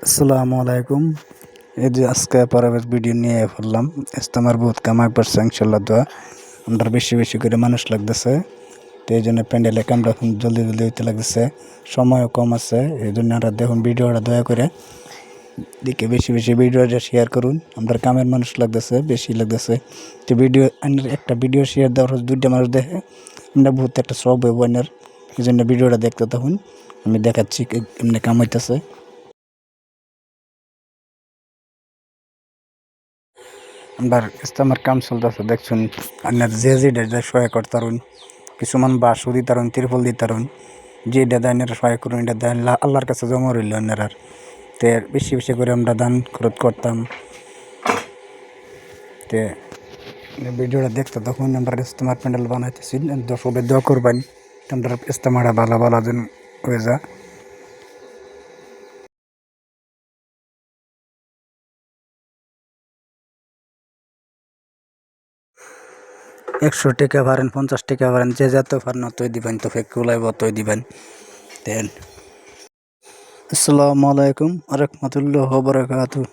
আসসালামু আলাইকুম। এই যে আজকে পরের ভিডিও নিয়ে ফেললাম। ইস্তেমার বহুত কামাই করছে ইনশাল্লাহ দোয়া। আমরা বেশি বেশি করে মানুষ লাগতেছে, তো এই জন্য প্যান্ডেলে কামটা এখন জলদি জলদি হইতে লাগতেছে, সময়ও কম আছে। এই জন্য আমরা দেখুন ভিডিওটা দয়া করে দেখে বেশি বেশি ভিডিওটা শেয়ার করুন। আমরা কামের মানুষ লাগতেছে, বেশি লাগতেছে, তো ভিডিও একটা ভিডিও শেয়ার দেওয়ার দুইটা মানুষ দেখে আমরা বহুত একটা সব হইব। এই জন্য ভিডিওটা দেখতে তখন আমি দেখাচ্ছি এমনি কাম হইতেছে। আমার ইস্তেমার কাম চলতেছে দেখছুন। আপনার যে ডেটা সহায় করতারুন, কিছুমান বাঁশও দিতারুন, তিরপল দিতারুন, যে দেয় এনারা সহায় করুন, এটা দেয় আল্লাহর কাছে জমা রইল এনারার। তে বেশি বেশি করে আমরা দান খরচ করতাম। তে ভিডিওটা দেখতে তখন আমরা ইস্তেমার প্যান্ডেল বানাইতেছি, সবাই দোয়া করবেন আমরা ইস্তেমাটা ভালো ভালো যেন হয়ে যা। 100 টাকা পারেন, 50 টাকা পারেন, যে যত পারেন অতই দিবেন, তো ফেক কুলাইব অতই দিবেন। দেন আসসালামু আলাইকুম ওয়া রাহমাতুল্লাহি ওয়া বারাকাতুহু।